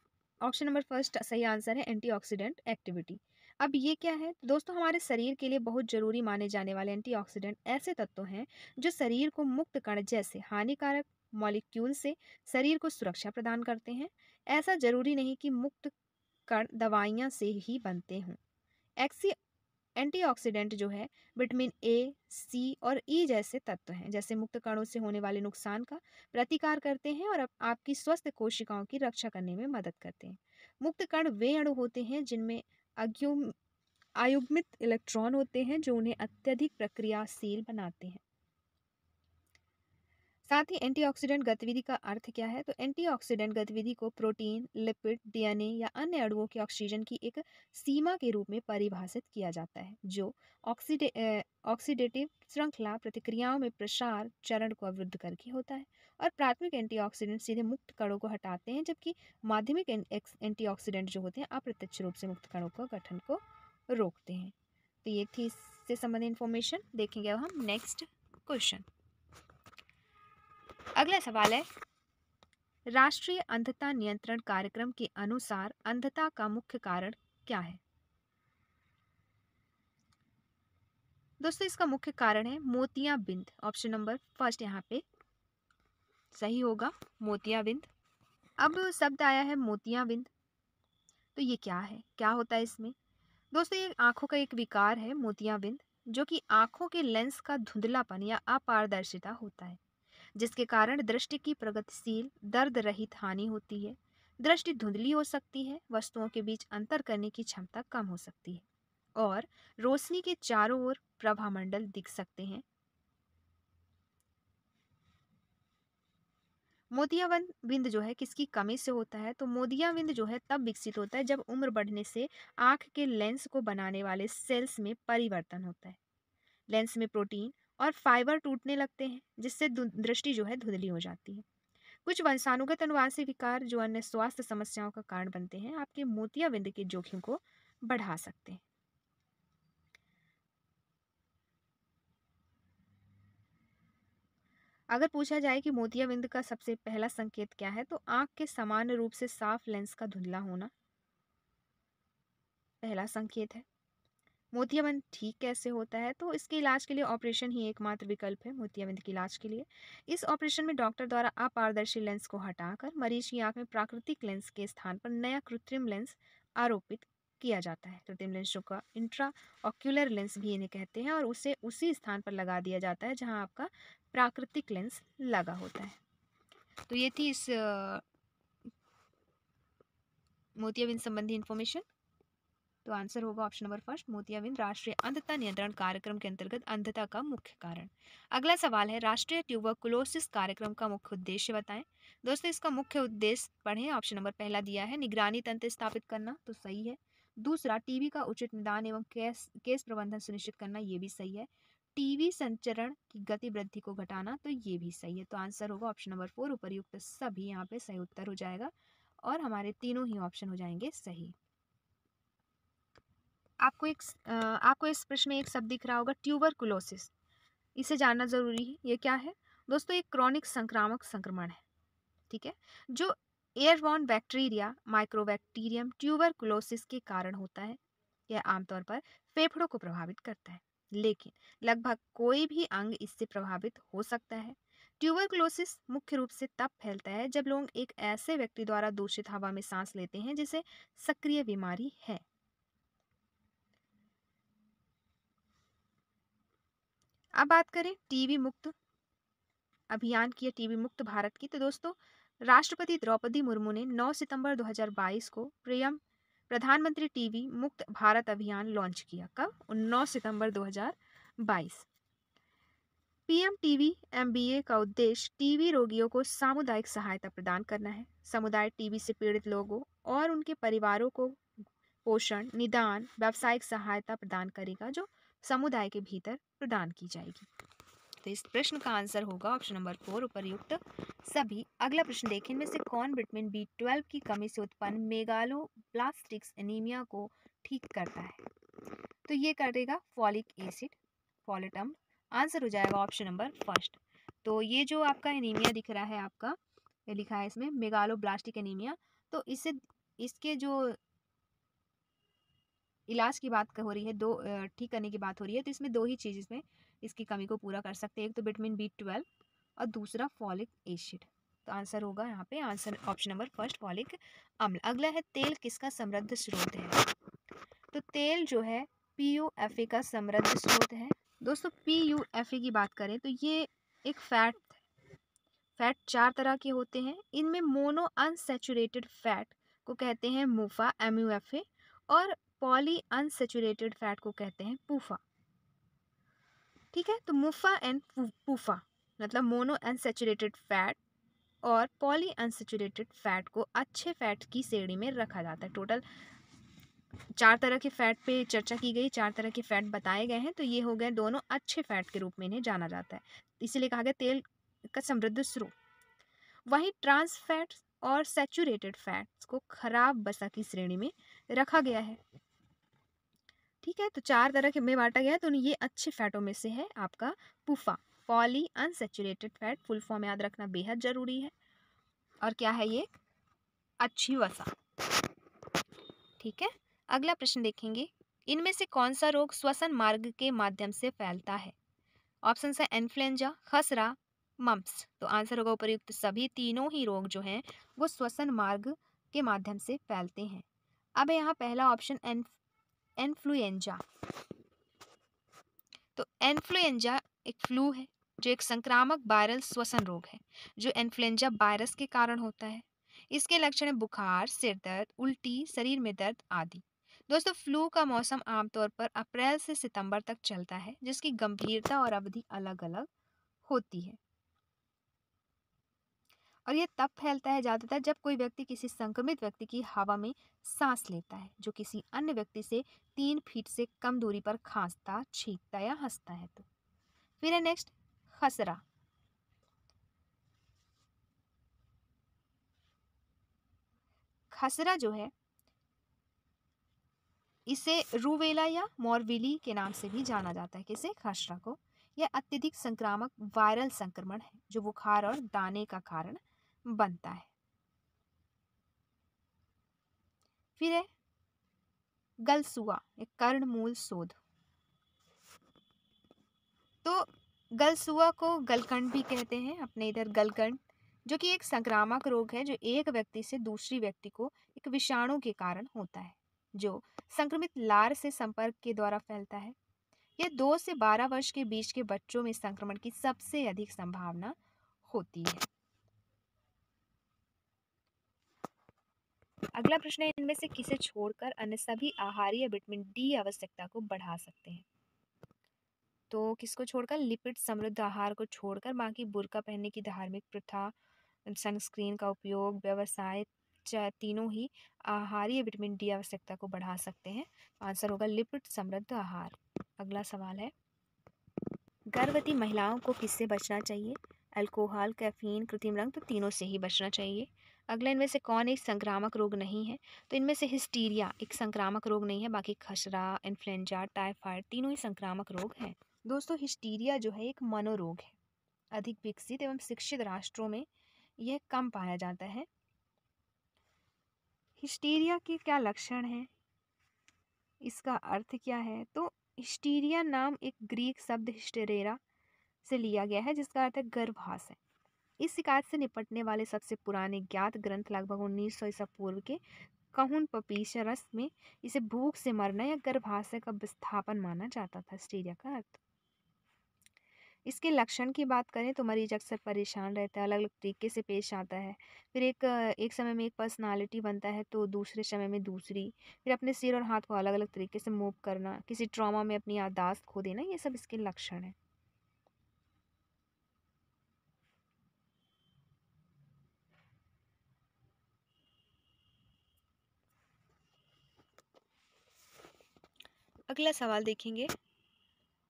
ऑप्शन नंबर फर्स्ट सही आंसर है, एंटीऑक्सीडेंट एक्टिविटी। अब ये क्या है दोस्तों, हमारे शरीर के लिए बहुत जरूरी माने जाने वाले एंटीऑक्सीडेंट ऐसे तत्व हैं जो शरीर को मुक्त कण जैसे हानिकारक मॉलिक्यूल से शरीर को सुरक्षा प्रदान करते हैं। ऐसा जरूरी नहीं कि मुक्त कण दवाइयाँ से ही बनते हों। एंटीऑक्सीडेंट जो है विटामिन ए, सी और ई जैसे तत्व हैं, जैसे मुक्त कणों से होने वाले नुकसान का प्रतिकार करते हैं और आपकी स्वस्थ कोशिकाओं की रक्षा करने में मदद करते हैं। मुक्त कण वे अणु होते हैं जिनमें अयुग्मित इलेक्ट्रॉन होते हैं जो उन्हें अत्यधिक प्रक्रियाशील बनाते हैं। साथ ही एंटीऑक्सीडेंट गतिविधि का अर्थ क्या है, तो एंटीऑक्सीडेंट गतिविधि को प्रोटीन, लिपिड, डीएनए या अन्य अणुओं के ऑक्सीजन की एक सीमा के रूप में परिभाषित किया जाता है जो ऑक्सीडेटिव श्रृंखला प्रतिक्रियाओं में प्रसार चरण को अवरुद्ध करके होता है। और प्राथमिक एंटीऑक्सीडेंट सीधे मुक्त कणों को हटाते हैं, जबकि माध्यमिक एंटीऑक्सीडेंट जो होते हैं अप्रत्यक्ष रूप से मुक्त कणों को गठन को रोकते हैं। तो ये थी इससे संबंधित इन्फॉर्मेशन। देखेंगे अब हम नेक्स्ट क्वेश्चन। अगला सवाल है, राष्ट्रीय अंधता नियंत्रण कार्यक्रम के अनुसार अंधता का मुख्य कारण क्या है? दोस्तों इसका मुख्य कारण है मोतियाबिंद। ऑप्शन नंबर फर्स्ट यहाँ पे सही होगा, मोतियाबिंद। अब शब्द आया है मोतियाबिंद, तो ये क्या है, क्या होता है इसमें? दोस्तों ये आंखों का एक विकार है मोतियाबिंद, जो कि आंखों के लेंस का धुंधलापन या अपारदर्शिता होता है, जिसके कारण दृष्टि की प्रगतिशील दर्द रहित हानि होती है। दृष्टि धुंधली हो सकती है, वस्तुओं के बीच अंतर करने की क्षमता कम हो सकती है और रोशनी के चारों ओर प्रभामंडल दिख सकते हैं। मोतियाबिंद जो है किसकी कमी से होता है, तो मोतियाबिंद जो है तब विकसित होता है जब उम्र बढ़ने से आंख के लेंस को बनाने वाले सेल्स में परिवर्तन होता है। लेंस में प्रोटीन और फाइबर टूटने लगते हैं, जिससे दृष्टि जो है धुंधली हो जाती है। कुछ वंशानुगत अनुवांशिक विकार जो अन्य स्वास्थ्य समस्याओं का कारण बनते हैं आपके मोतियाबिंद के जोखिम को बढ़ा सकते हैं। अगर पूछा जाए कि मोतियाबिंद का सबसे पहला संकेत क्या है, तो आंख के सामान्य रूप से साफ लेंस का धुंधला होना पहला संकेत है। मोतियाबिंद ठीक कैसे होता है? तो इसके इलाज के लिए ऑपरेशन ही एकमात्र विकल्प है मोतियाबिंद के इलाज के लिए। इस ऑपरेशन में डॉक्टर द्वारा अपारदर्शी लेंस को हटाकर मरीज की आंख में प्राकृतिक लेंस के स्थान पर नया कृत्रिम लेंस आरोपित किया जाता है। कृत्रिम लेंस जो का इंट्रा ऑक्यूलर लेंस भी इन्हें कहते हैं, और उसे उसी स्थान पर लगा दिया जाता है जहां आपका प्राकृतिक लेंस लगा होता है। तो ये थी इस मोतियाबिंद संबंधी इंफॉर्मेशन। तो आंसर होगा ऑप्शन नंबर फर्स्ट, मोतियाबिंद राष्ट्रीय अंधता नियंत्रण कार्यक्रम के अंतर्गत अंधता का मुख्य कारण। अगला सवाल है, राष्ट्रीय ट्यूबरकुलोसिस कार्यक्रम का मुख्य उद्देश्य बताएं। दोस्तों इसका मुख्य उद्देश्य पढ़ें, ऑप्शन नंबर पहला दिया है निगरानी तंत्र स्थापित करना, तो सही है। दूसरा, टीबी का उचित निदान एवं केस प्रबंधन सुनिश्चित करना, ये भी सही है। टीबी संचरण की गति वृद्धि को घटाना, तो ये भी सही है। तो आंसर होगा ऑप्शन नंबर 4, उपर्युक्त सभी यहाँ पे सही उत्तर हो जाएगा और हमारे तीनों ही ऑप्शन हो जाएंगे सही। आपको इस प्रश्न में एक शब्द दिख रहा होगा ट्यूबरकुलोसिस, इसे जानना जरूरी है। ये क्या है दोस्तों? एक क्रॉनिक संक्रामक संक्रमण है, ठीक है, जो एयरबॉर्न बैक्टीरिया माइक्रोबैक्टीरियम ट्यूबरकुलोसिस के कारण होता है। यह आमतौर पर फेफड़ों को प्रभावित करता है, लेकिन लगभग कोई भी अंग इससे प्रभावित हो सकता है। ट्यूबरकुलोसिस मुख्य रूप से तब फैलता है जब लोग एक ऐसे व्यक्ति द्वारा दूषित हवा में सांस लेते हैं जिसे सक्रिय बीमारी है। अब बात करें टीबी मुक्त अभियान की, टीबी मुक्त भारत की, तो दोस्तों राष्ट्रपति द्रौपदी मुर्मू ने 9 सितंबर 2022 को प्रधानमंत्री टीबी मुक्त भारत अभियान लॉन्च किया। कब? 9 सितंबर 2022। पीएम टीबी एमबीए का उद्देश्य टीबी रोगियों को सामुदायिक सहायता प्रदान करना है। समुदाय टीबी से पीड़ित लोगों और उनके परिवारों को पोषण, निदान, व्यावसायिक सहायता प्रदान करेगा, जो समुदाय के भीतर प्रदान की जाएगी। तो इस प्रश्न का आंसर होगा ऑप्शन नंबर 4, उपर्युक्त सभी। अगला प्रश्न देखें, इनमें से कौन विटामिन B12 की कमी से उत्पन्न मेगालोब्लास्टिक एनीमिया को ठीक करता है? तो ये करेगा फॉलिक एसिड, फॉलेट अम्ल। आंसर हो जाएगा ऑप्शन नंबर फर्स्ट। तो ये जो आपका एनीमिया दिख रहा है, आपका ये लिखा है इसमें मेगालोब्लास्टिक एनीमिया, तो इसके जो इलाज की बात हो रही है, ठीक करने की बात हो रही है, तो इसमें दो ही चीज़ इसमें इसकी कमी को पूरा कर सकते हैं, एक तो विटामिन B12 और दूसरा फॉलिक एसिड। तो आंसर होगा यहाँ पे answer option number first, folic अम्ल। अगला है, तेल किसका समृद्ध स्रोत है? तो तेल जो है PUFA का समृद्ध स्रोत है। दोस्तों PUFA की बात करें तो ये एक फैट 4 तरह के होते हैं। इनमें मोनो अनसैचुरेटेड फैट को कहते हैं मूफा MUFA, और पॉली अनसैचुरेटेड फैट को कहते हैं पूफा। ठीक है, तो मूफा एंड पूफा मतलब मोनो अनसैचुरेटेड फैट और पॉली अनसैचुरेटेड फैट को अच्छे फैट की श्रेणी में रखा जाता है। टोटल 4 तरह के फैट पे चर्चा की गई, 4 तरह के फैट बताए गए हैं, तो ये हो गए दोनों अच्छे फैट के रूप में इन्हें जाना जाता है, इसीलिए कहा गया तेल का समृद्ध स्रोत। वहीं ट्रांस फैट्स और सैचुरेटेड फैट्स को खराब वसा की श्रेणी में रखा गया है। ठीक है, तो 4 तरह के में बांटा गया है, तो ये अच्छे फैटों में से है आपका PUFA, poly unsaturated fat. Full form याद रखना बेहद जरूरी है। और क्या है ये? अच्छी वसा। ठीक है, अगला प्रश्न देखेंगे, इनमें से कौन सा रोग श्वसन मार्ग के माध्यम से फैलता है? ऑप्शन है इन्फ्लुएंजा, खसरा, मम्प्स। तो आंसर होगा उपर्युक्त सभी। तीनों ही रोग जो हैं वो श्वसन मार्ग के माध्यम से फैलते हैं। अब यहाँ पहला ऑप्शन इन्फ्लुएंजा। तो इन्फ्लुएंजा एक फ्लू है जो एक संक्रामक वायरल श्वसन रोग है जो इन्फ्लुएंजा वायरस के कारण होता है। इसके लक्षण है बुखार, सिर दर्द, उल्टी, शरीर में दर्द आदि। दोस्तों फ्लू का मौसम आमतौर पर अप्रैल से सितंबर तक चलता है, जिसकी गंभीरता और अवधि अलग अलग होती है, और यह तब फैलता है ज़्यादातर जब कोई व्यक्ति किसी संक्रमित व्यक्ति की हवा में सांस लेता है जो किसी अन्य व्यक्ति से 3 फीट से कम दूरी पर खांसता, छींकता या हंसता है। तो फिर है नेक्स्ट खसरा। खसरा जो है इसे रूबेला या मॉर्बिली के नाम से भी जाना जाता है। किसे? खसरा को। यह अत्यधिक संक्रामक वायरल संक्रमण है जो बुखार और दाने का कारण बनता है। फिर है गलसुआ एक कर्णमूल शोध। तो गलसुआ को गलकंड भी कहते हैं, अपने इधर गलकंड, जो कि एक संक्रामक रोग है जो एक व्यक्ति से दूसरी व्यक्ति को एक विषाणु के कारण होता है, जो संक्रमित लार से संपर्क के द्वारा फैलता है। यह 2 से 12 वर्ष के बीच के बच्चों में संक्रमण की सबसे अधिक संभावना होती है। अगला प्रश्न है, इनमें से किसे छोड़कर अन्य सभी आहार या विटामिन डी आवश्यकता को बढ़ा सकते हैं? तो किसको छोड़कर? लिपिड समृद्ध आहार को छोड़कर बाकी बुर्का पहनने की धार्मिक प्रथा, सनस्क्रीन का उपयोग, व्यवसाय, तीनों ही आहार या विटामिन डी आवश्यकता को बढ़ा सकते हैं। आंसर होगा लिपिड समृद्ध आहार। अगला सवाल है, गर्भवती महिलाओं को किससे बचना चाहिए? अल्कोहल, कैफीन, कृत्रिम रंग, तो तीनों से ही बचना चाहिए। अगला, इनमें से कौन एक संक्रामक रोग नहीं है? तो इनमें से हिस्टीरिया एक संक्रामक रोग नहीं है, बाकी खसरा, इन्फ्लुएंजा, टाइफाइड तीनों ही संक्रामक रोग हैं। दोस्तों, हिस्टीरिया जो है एक मनोरोग है। अधिक विकसित एवं शिक्षित राष्ट्रों में यह कम पाया जाता है। हिस्टीरिया के क्या लक्षण हैं? इसका अर्थ क्या है? तो हिस्टीरिया नाम एक ग्रीक शब्द हिस्टेरेरा से लिया गया है, जिसका अर्थ है गर्भाश है। इस शिकायत से निपटने वाले सबसे पुराने ज्ञात ग्रंथ लगभग 1900 ईसा पूर्व के कहून पपीसरस में इसे भूख से मरना या गर्भाशय का विस्थापन माना जाता था। हिस्टीरिया का अर्थ। इसके लक्षण की बात करें तो मरीज अक्सर परेशान रहता है, अलग अलग तरीके से पेश आता है। फिर एक समय में एक पर्सनालिटी बनता है तो दूसरे समय में दूसरी। फिर अपने सिर और हाथ को अलग अलग तरीके से मूव करना, किसी ट्रॉमा में अपनी याददाश्त खो देना, ये सब इसके लक्षण हैं। अगला सवाल देखेंगे,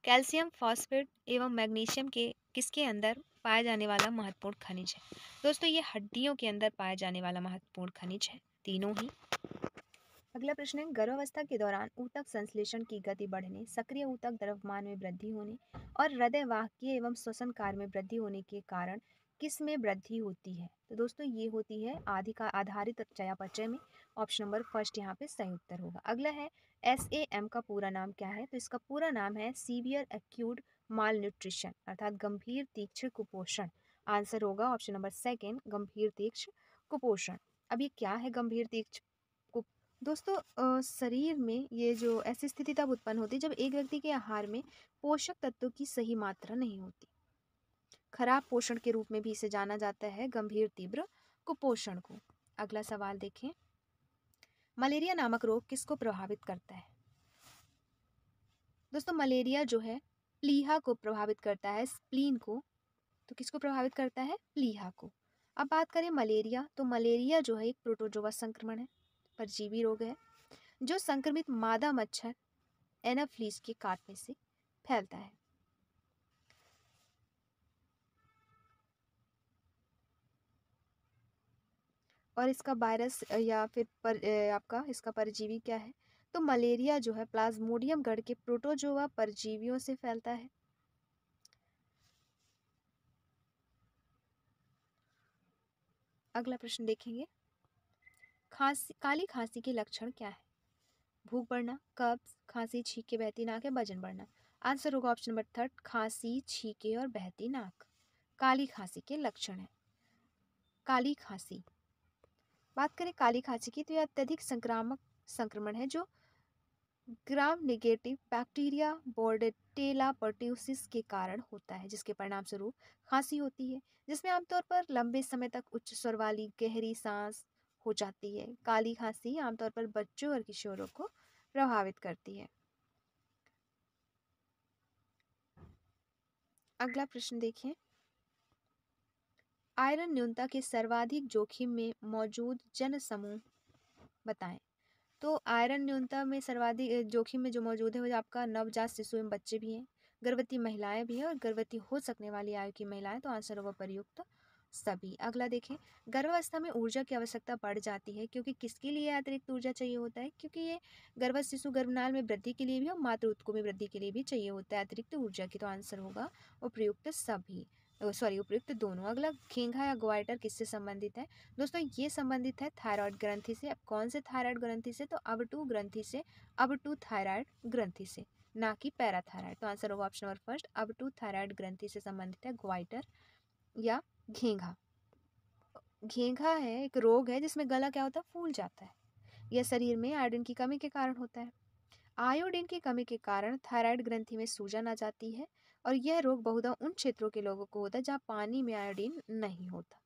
कैल्शियम फॉस्फेट एवं मैग्नीशियम के किसके अंदर पाया जाने वाला महत्वपूर्ण खनिज है? दोस्तों, ये हड्डियों के अंदर पाया जाने वाला महत्वपूर्ण खनिज है, तीनों ही। अगला प्रश्न है, गर्भावस्था के दौरान ऊतक संश्लेषण की गति बढ़ने, सक्रिय ऊतक द्रव्यमान में वृद्धि होने और हृदय वाहकीय एवं श्वसन कार्य में वृद्धि होने के कारण किस में वृद्धि होती है? तो दोस्तों, ये होती है आधारित चयापचय में। ऑप्शन नंबर फर्स्ट यहाँ पे सही उत्तर होगा। अगला है, SAM का पूरा नाम क्या है? तो इसका पूरा नाम है सीवियर एक्यूट माल न्यूट्रिशन, अर्थात गंभीर तीक्ष्ण कुपोषण। आंसर होगा ऑप्शन नंबर सेकेंड, गंभीर तीक्ष्ण कुपोषण। अब ये क्या है गंभीर तीक्ष्ण? दोस्तों, शरीर में ये जो ऐसी स्थिति तब उत्पन्न होती है जब एक व्यक्ति के आहार में पोषक तत्वों की सही मात्रा नहीं होती। खराब पोषण के रूप में भी इसे जाना जाता है, गंभीर तीव्र कुपोषण को। अगला सवाल देखें, मलेरिया नामक रोग किसको प्रभावित करता है? दोस्तों, मलेरिया जो है प्लीहा को प्रभावित करता है, स्प्लीन को। तो किसको प्रभावित करता है? प्लीहा को। अब बात करें मलेरिया, तो मलेरिया जो है एक प्रोटोजोआ संक्रमण है, परजीवी रोग है, जो संक्रमित मादा मच्छर एनाफ्लीस के काटने से फैलता है। और इसका वायरस या फिर आपका इसका परजीवी क्या है? तो मलेरिया जो है प्लाज्मोडियम गण के प्रोटोजोआ परजीवियों से फैलता है। अगला प्रश्न देखेंगे, काली खांसी के लक्षण क्या है? भूख बढ़ना, कब्ज, खांसी, छींके, बहती नाक या वजन बढ़ना। आंसर होगा ऑप्शन नंबर थर्ड, खांसी, छींके और बहती नाक काली खांसी के लक्षण है। काली खांसी, बात करें काली खांसी की, तो यह अत्यधिक संक्रामक संक्रमण है जो gram negative bacteria Bordetella pertussis के कारण होता है, जिसके परिणाम स्वरूप खांसी होती है, जिसमें आमतौर पर लंबे समय तक उच्च स्वर वाली गहरी सांस हो जाती है। काली खांसी आमतौर पर बच्चों और किशोरों को प्रभावित करती है। अगला प्रश्न देखिए, आयरन न्यूनता के सर्वाधिक जोखिम में मौजूद जन समूह बताएं। तो आयरन न्यूनता में सर्वाधिक जोखिम में जो मौजूद है वो आपका नवजात शिशु एवं बच्चे भी हैं, गर्भवती महिलाएं भी हैं और गर्भवती हो सकने वाली आयु की महिलाएं। तो आंसर होगा प्रयुक्त सभी। अगला देखें, गर्भावस्था में ऊर्जा की आवश्यकता बढ़ जाती है क्योंकि किसके लिए अतिरिक्त ऊर्जा चाहिए होता है? क्योंकि ये गर्भस्थ शिशु गर्भनाल में वृद्धि के लिए भी और मातृ उत्को में वृद्धि के लिए भी चाहिए होता है अतिरिक्त ऊर्जा की। तो आंसर होगा उपयुक्त सभी। उपयुक्त दोनों। अगला, घेंघा या ग्वाइटर किससे संबंधित है? दोस्तों ये संबंधित है थायराइड ग्रंथि से। अब कौन से थायराइड ग्रंथि से? तो अब2 ग्रंथि से, अब2 थायराइड ग्रंथि से, ना कि पैराथायराइड। तो आंसर होगा ऑप्शन नंबर फर्स्ट, अब2 थायराइड ग्रंथि से संबंधित है ग्वाइटर या घेंघा। घेंघा है एक रोग है जिसमें गला क्या होता है, फूल जाता है। यह शरीर में आयोडीन की कमी के कारण होता है। आयोडीन की कमी के कारण थायराइड ग्रंथि में सूजन आ जाती है और यह रोग बहुधा उन क्षेत्रों के लोगों को होता है जहाँ पानी में आयोडीन नहीं होता।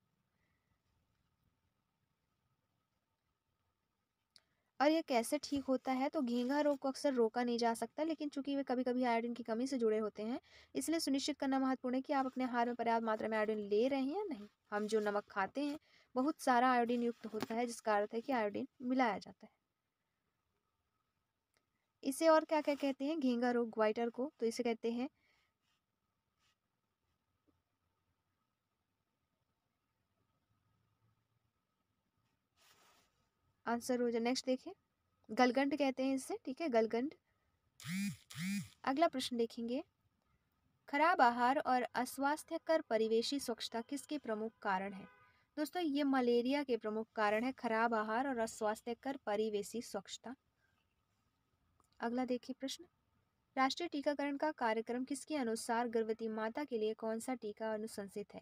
और यह कैसे ठीक होता है? तो घेंघा रोग को अक्सर रोका नहीं जा सकता, लेकिन चूंकि वे कभी कभी आयोडीन की कमी से जुड़े होते हैं, इसलिए सुनिश्चित करना महत्वपूर्ण है कि आप अपने आहार में पर्याप्त मात्रा में आयोडीन ले रहे हैं या नहीं। हम जो नमक खाते हैं बहुत सारा आयोडीन युक्त होता है, जिसका अर्थ है कि आयोडीन मिलाया जाता है। इसे और क्या क्या कहते हैं घेंघा रोग, ग्वाइटर को? तो इसे कहते हैं, आंसर हो जाए नेक्स्ट देखें, गलगंड कहते हैं इससे, ठीक है, गलगंड। अगला प्रश्न देखेंगे, खराब आहार और अस्वास्थ्यकर परिवेशी स्वच्छता किसके प्रमुख कारण है? दोस्तों ये मलेरिया के प्रमुख कारण है, खराब आहार और अस्वास्थ्यकर परिवेशी स्वच्छता। अगला देखिए प्रश्न, राष्ट्रीय टीकाकरण का कार्यक्रम किसके अनुसार गर्भवती माता के लिए कौन सा टीका अनुशंसित है?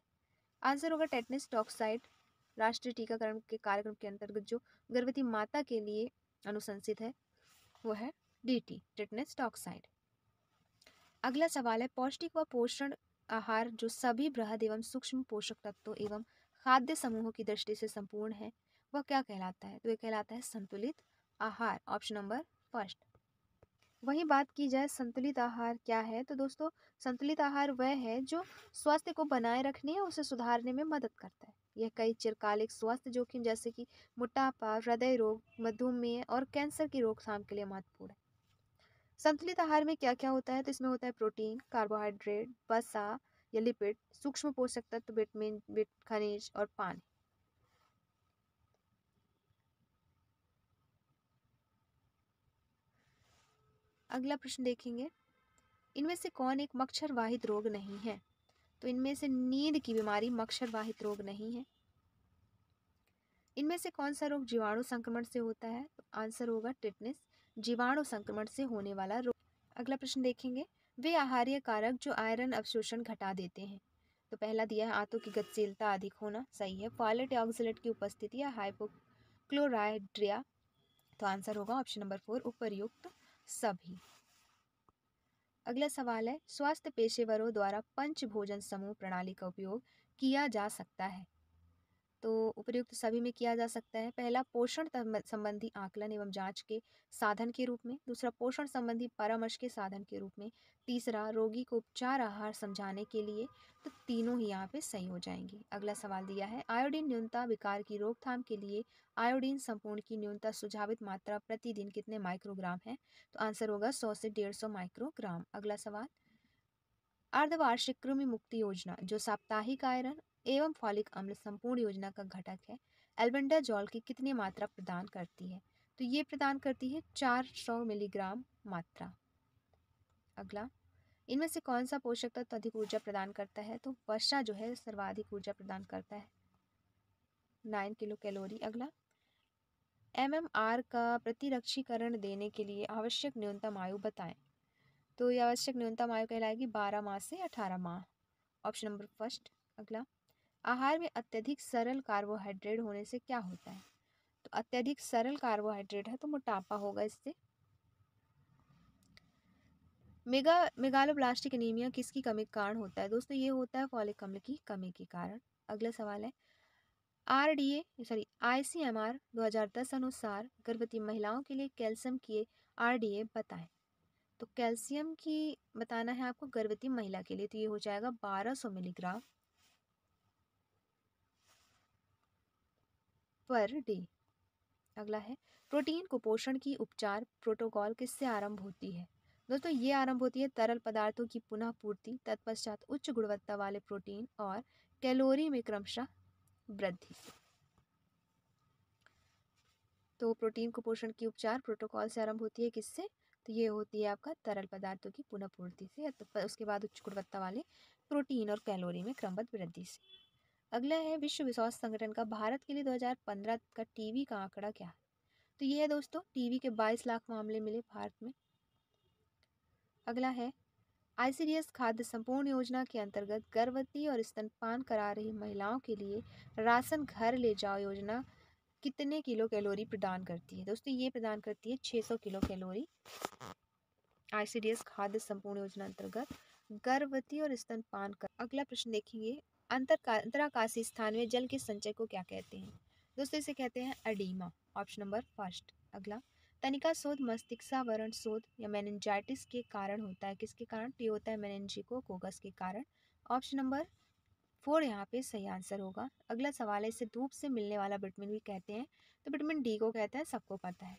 आंसर होगा टेटनस टॉक्साइड। राष्ट्रीय टीकाकरण के कार्यक्रम के अंतर्गत जो गर्भवती माता के लिए अनुशंसित है वो है DT, टेटनस टॉक्साइड। अगला सवाल है, पौष्टिक व पोषण आहार जो सभी बृहद एवं सूक्ष्म पोषक तत्वों एवं खाद्य समूहों की दृष्टि से संपूर्ण है वह क्या कहलाता है? तो यह कहलाता है संतुलित आहार, ऑप्शन नंबर फर्स्ट। वही बात की जाए संतुलित आहार क्या है, तो दोस्तों संतुलित आहार वह है जो स्वास्थ्य को बनाए रखने या उसे सुधारने में मदद करता है। यह कई चिरकालिक स्वास्थ्य जोखिम जैसे कि मोटापा, हृदय रोग, मधुमेह और कैंसर की रोकथाम के लिए महत्वपूर्ण है। संतुलित आहार में क्या क्या होता है? तो इसमें होता है प्रोटीन, कार्बोहाइड्रेट, वसा या लिपिड, सूक्ष्म पोषक तत्व, विटामिन, खनिज और पानी। अगला प्रश्न देखेंगे, इनमें से कौन एक मच्छर वाहित रोग नहीं है? तो इनमें से नींद की बीमारी मच्छर वाहित रोग नहीं है। इनमें से कौन सा रोग जीवाणु संक्रमण से होता है? तो आंसर होगा टिटनेस, जीवाणु संक्रमण से होने वाला रोग। अगला प्रश्न देखेंगे, वे आहार्य कारक जो आयरन अवशोषण घटा देते हैं। तो पहला दिया है आंतों की गतिशीलता अधिक होना, सही है। फॉलेट या ऑक्सलेट की उपस्थिति या हाइपोक्लोराइड्रिया। तो आंसर होगा ऑप्शन नंबर 4, उपर्युक्त सभी। अगला सवाल है, स्वास्थ्य पेशेवरों द्वारा पंच भोजन समूह प्रणाली का उपयोग किया जा सकता है। तो उपर्युक्त सभी में किया जा सकता है। पहला, पोषण संबंधी आकलन एवं जांच के साधन के रूप में। दूसरा, पोषण संबंधी परामर्श के साधन के रूप में। तीसरा, रोगी को उपचार आहार समझाने के लिए। तो तीनों ही यहाँ पे सही हो जाएंगी। अगला सवाल दिया है, आयोडीन न्यूनता विकार की रोकथाम के लिए आयोडीन संपूर्ण की न्यूनता सुझावित मात्रा प्रतिदिन कितने माइक्रोग्राम है? तो आंसर होगा 100 से 150 माइक्रोग्राम। अगला सवाल, अर्धवार्षिक कृमि मुक्ति योजना जो साप्ताहिक आयरन एवं फॉलिक अम्ल संपूर्ण योजना का घटक है, एल्बेंडाजोल की कितनी मात्रा प्रदान करती है? तो ये प्रदान करती है 400 मिलीग्राम मात्रा। अगला, इनमें से कौन सा पोषक तत्व अधिक ऊर्जा प्रदान करता है? तो वसा जो है सर्वाधिक ऊर्जा प्रदान करता है, 9 किलो कैलोरी। अगला, MMR का प्रतिरक्षीकरण देने के लिए आवश्यक न्यूनतम आयु बताएं। तो ये आवश्यक न्यूनतम आयु कहलाएगी 12 माह से 18 माह, ऑप्शन नंबर फर्स्ट। अगला, आहार में अत्यधिक सरल कार्बोहाइड्रेट होने से क्या होता है? तो अत्यधिक सरल कार्बोहाइड्रेट है तो मोटापा होगा इससे। मेगालोब्लास्टिक एनीमिया किसकी कमी के कारण होता है? दोस्तों ये होता है फॉलिक अम्ल की कमी के कारण। अगला सवाल है, ICMR 2010 अनुसार गर्भवती महिलाओं के लिए कैल्शियम की RDA बताएं। तो कैल्शियम की बताना है आपको गर्भवती महिला के लिए, तो ये हो जाएगा 1200 मिलीग्राम पर डे। अगला है, प्रोटीन कुपोषण की उपचार प्रोटोकॉल किससे आरंभ होती है? दोस्तों ये आरंभ होती है तरल पदार्थों की पुनः पूर्ति, तत्पश्चात उच्च गुणवत्ता वाले प्रोटीन और कैलोरी में क्रमशः वृद्धि से। तो प्रोटीन कुपोषण की उपचार प्रोटोकॉल से आरंभ होती है किससे? तो ये होती है आपका तरल पदार्थों की पुनः पूर्ति से, तो उसके बाद उच्च गुणवत्ता वाले प्रोटीन और कैलोरी में क्रमबद्ध वृद्धि से। अगला है विश्व स्वास्थ्य संगठन का भारत के लिए 2015 का टीबी का आंकड़ा क्या है। तो ये है दोस्तों, टीबी के 22 लाख मामले मिले भारत में। अगला है आईसीडीएस खाद्य संपूर्ण योजना के अंतर्गत गर्भवती और स्तनपान करा रही महिलाओं के लिए राशन घर ले जाओ योजना कितने किलो कैलोरी प्रदान करती है। दोस्तों ये प्रदान करती है 600 किलो कैलोरी। आईसीडीएस खाद्य संपूर्ण योजना अंतर्गत गर्भवती और स्तनपान कर। अगला प्रश्न देखेंगे, अंतराकाशीय स्थान में जल के संचय को क्या कहते हैं। दोस्तों इसे कहते हैं एडीमा, ऑप्शन नंबर फर्स्ट। अगला तनिका शोध मस्तिष्कावरण शोध या मेनिंजाइटिस के कारण होता है, किसके कारण। तो ये होता है मेनिंजिकोकोकस के कारण, ऑप्शन नंबर 4 यहाँ पे सही आंसर होगा। अगला सवाल है, इसे धूप से मिलने वाला विटामिन भी कहते हैं। तो विटामिन डी को कहते हैं, सबको पता है।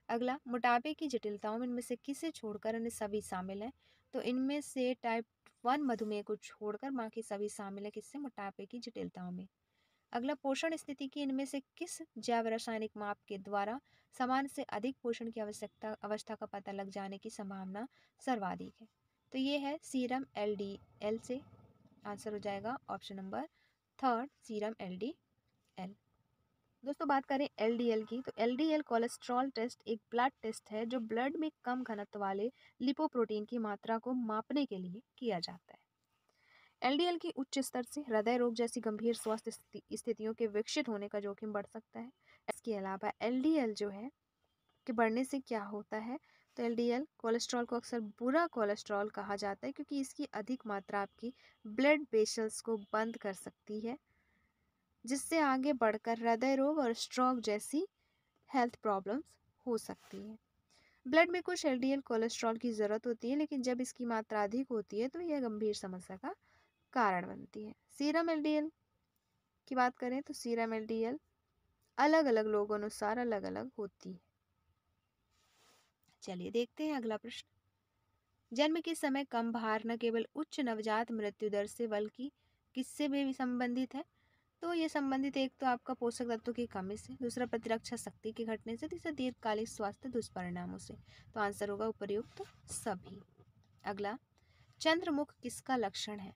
अगला मोटापे की जटिलताओं में इनमें से किसे छोड़कर अन्य सभी शामिल हैं। तो इनमें से टाइप 1 मधुमेह को छोड़कर बाकी सभी शामिल है किससे, मोटापे की जटिलताओं में। अगला पोषण स्थिति की इनमें से किस जैव रासायनिक माप के द्वारा समान से अधिक पोषण की अवस्था का पता लग जाने की संभावना सर्वाधिक है। तो ये है सीरम LDL से, आंसर हो जाएगा ऑप्शन नंबर 3 सीरम LDL। दोस्तों बात करें LDL की, तो LDL कोलेस्ट्रॉल टेस्ट एक ब्लड टेस्ट है जो ब्लड में कम घनत्व वाले लिपोप्रोटीन की मात्रा को मापने के लिए किया जाता है। LDL की उच्च स्तर से हृदय रोग जैसी गंभीर स्वास्थ्य स्थितियों के विकसित होने का जोखिम बढ़ सकता है। इसके अलावा LDL जो है कि बढ़ने से क्या होता है, तो LDL कोलेस्ट्रॉल को अक्सर बुरा कोलेस्ट्रॉल कहा जाता है क्योंकि इसकी अधिक मात्रा आपकी ब्लड वेसल्स को बंद कर सकती है, जिससे आगे बढ़कर हृदय रोग और स्ट्रोक जैसी हेल्थ प्रॉब्लम्स हो सकती है। ब्लड में कुछ LDL कोलेस्ट्रॉल की ज़रूरत होती है, लेकिन जब इसकी मात्रा अधिक होती है तो यह गंभीर समस्या का कारण बनती है। सीरम LDL की बात करें तो सीरम LDL अलग अलग लोगों अनुसार अलग अलग होती है। चलिए देखते हैं अगला प्रश्न। जन्म के समय कम भार न केवल उच्च नवजात मृत्यु दर से बल्कि किससे भी संबंधित है। तो ये संबंधित एक तो आपका पोषक तत्वों की कमी से, दूसरा प्रतिरक्षा शक्ति के घटने से, तीसरा दीर्घकालिक स्वास्थ्य दुष्परिणामों से। तो आंसर होगा उपर्युक्त तो सभी। अगला चंद्रमुख किसका लक्षण है।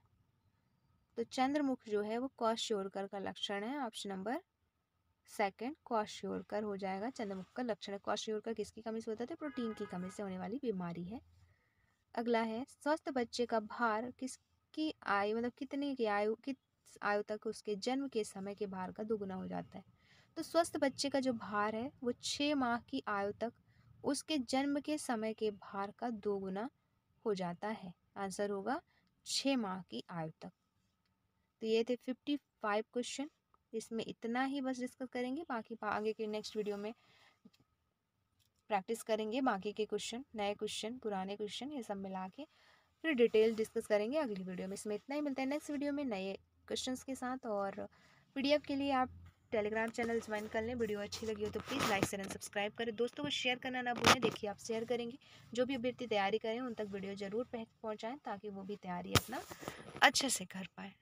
तो चंद्रमुख जो है वो क्वाशियोरकर का लक्षण है, ऑप्शन नंबर 2 क्वाशियोरकर हो जाएगा चंद्रमुख का लक्षण है। क्वाशियोरकर किसकी कमी से होता है, प्रोटीन की कमी से होने वाली बीमारी है। अगला है स्वस्थ बच्चे का भार किसकी आयु मतलब कितने की आयु किस आयु तक उसके जन्म के समय के भार का दोगुना हो जाता है। तो स्वस्थ बच्चे का जो भार है वो 6 माह की आयु तक उसके जन्म के समय के भार का दोगुना हो जाता है। आंसर होगा 6 माह की आयु तक। तो ये थे 55 क्वेश्चन, इसमें इतना ही बस डिस्कस करेंगे, बाकी आगे के नेक्स्ट वीडियो में प्रैक्टिस करेंगे बाकी के क्वेश्चन, नए क्वेश्चन, पुराने क्वेश्चन, ये सब मिला के फिर डिटेल डिस्कस करेंगे अगली वीडियो में। इसमें इतना ही, मिलता है नेक्स्ट वीडियो में नए क्वेश्चंस के साथ। और PDF के लिए आप टेलीग्राम चैनल ज्वाइन कर लें। वीडियो अच्छी लगी हो तो please like share and subscribe करें, दोस्तों को शेयर करना ना भूलें। देखिए आप शेयर करेंगे, जो भी अभ्यर्थी तैयारी करें उन तक वीडियो ज़रूर पहुँचाएँ ताकि वो भी तैयारी अपना अच्छे से कर पाएँ।